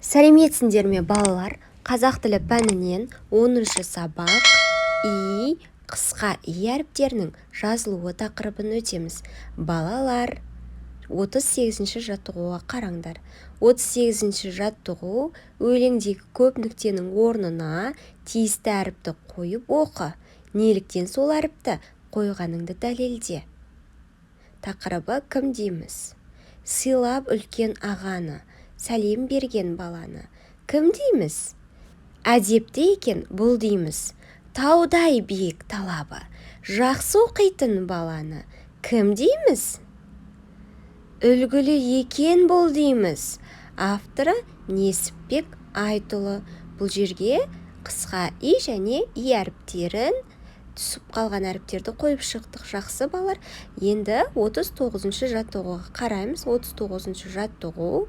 Сәлеметсіңдер ме балалар? Қазақ тілі пәнінен 10-шы сабақ и қысқа и әріптерінің жазылуы тақырыбын өтеміз. Балалар, 38-ші жаттығуға қараңдар. 38-ші жаттығу өлеңдегі көп нүктенің орнына тиісті әріпті қойып оқы. Неліктен сол әріпті қойғаныңды дәлелде. Тақырыбы кім дейміз? Сыйлап үлкен ағаны, сәлем берген баланы кім дейміз? Әдепті екен бұл дейміз. Таудай биік талабы, жақсы оқитын баланы кім дейміз? Үлгілі екен бұл дейміз. Авторы Несіпбек Айтұлы. Бұл жерге қысқа и және и әріптерін түсіп қалған әріптерді қойып шықтық. Жақсы балалар. Енді 39-шы жаттығуға қараймыз. 39-шы жаттығу.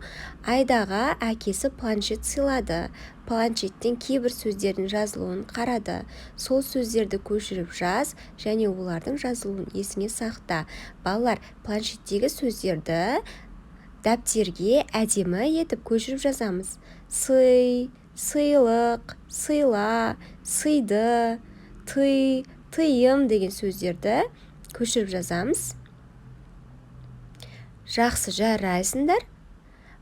Айдаға әкесі планшет сыйлады. Планшеттен кейбір сөздердің жазылуын қарады. Сол сөздерді көшіріп жаз және олардың жазылуын есіңе сақта. Балалар, планшеттегі сөздерді дәптерге әдемі етіп көшіріп жазамыз. Сый, сыйлық, сыйла, сыйды, тый, тыйым деген сөздерді көшіріп жазамыз. Жақсы, жарайсыңдар.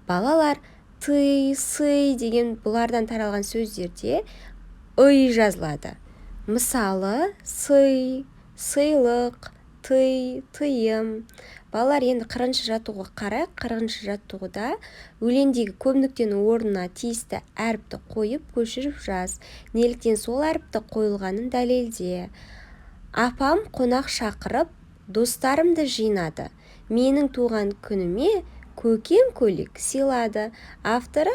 Балалар, тый, сый деген бұлардан таралған сөздерде ый жазылады. Мысалы, сый, сыйлық, тый, тыйым. Балалар, енді 40-шы жаттығуға қарайық. 40-шы жаттығуда өлеңдегі көп нүктенің орнына тиісті әріпті қойып көшіріп жаз. Неліктен сол әріпті қойылғанын дәлелде. Апам қонақ шақырып, достарымды жинады. Менің туған күніме көкем көйлек сыйлады. Авторы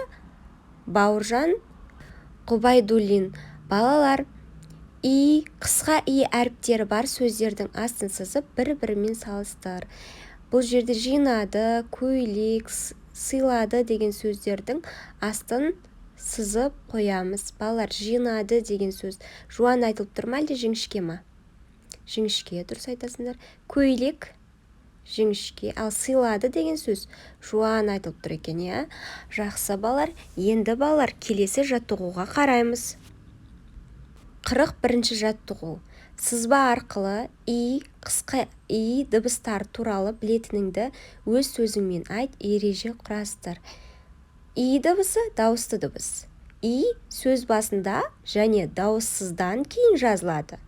Бауыржан Құбайдуллин. Балалар, и қысқа и әріптері бар сөздердің астын сызып бір-бірімен салыстыр. Бұл жерде жинады, көйлек, сыйлады деген сөздердің астын сызып қоямыз. Балалар, жинады деген сөз жуан айтылып тұр ма әлде жіңішке ма? Жіңішке, дұрыс айтасыңдар. Көйлек жіңішке, ал сыйлады деген сөз жуан айтылып тұр екен, иә? Жақсы балалар. Енді балалар, келесі жаттығуға қараймыз. 41-ші жаттығу. Сызба арқылы и, қысқа и дыбыстар туралы білетініңді өз сөзіңмен айт, ереже құрастыр. И дыбысы дауысты дыбыс. И сөз басында және дауыссыздан кейін жазылады.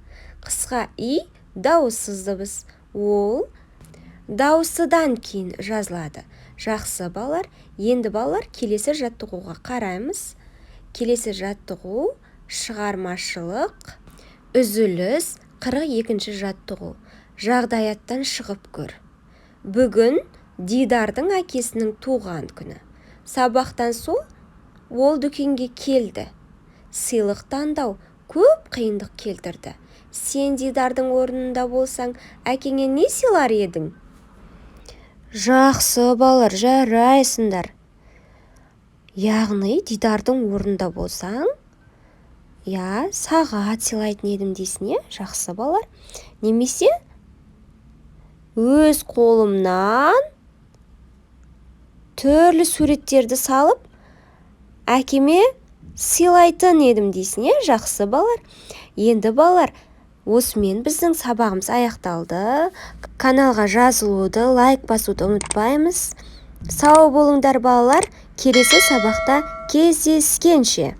Қысқа и дауыссыз дыбыс. Ол дауыстыдан кейін жазылады. Жақсы балалар. Енді балалар, келесі жаттығуға қараймыз. Келесі жаттығу шығармашылық. Үзіліс. 42-ші жаттығу. Жағдаяттан шығып көр. Бүгін Дидардың әкесінің туған күні. Сабақтан соң ол дүкенге келді. Сыйлық таңдау көп қиындық келтірді. Сен Дидардың орнында болсаң, әкеңе не сыйлар едің? Жақсы балалар, жарайсыңдар. Яғни Дидардың орнында болсаң, сағат сыйлайтын едім дейсің, жақсы балалар. Немесе өз қолымнан түрлі суреттерді салып, әкеме сыйлайтын едім дейсің, жақсы балалар. Енді балалар, осымен біздің сабағымыз аяқталды. Каналға жазылуды, лайк басуды ұмытпаймыз. Сау болыңдар балалар, келесі сабақта кездескенше.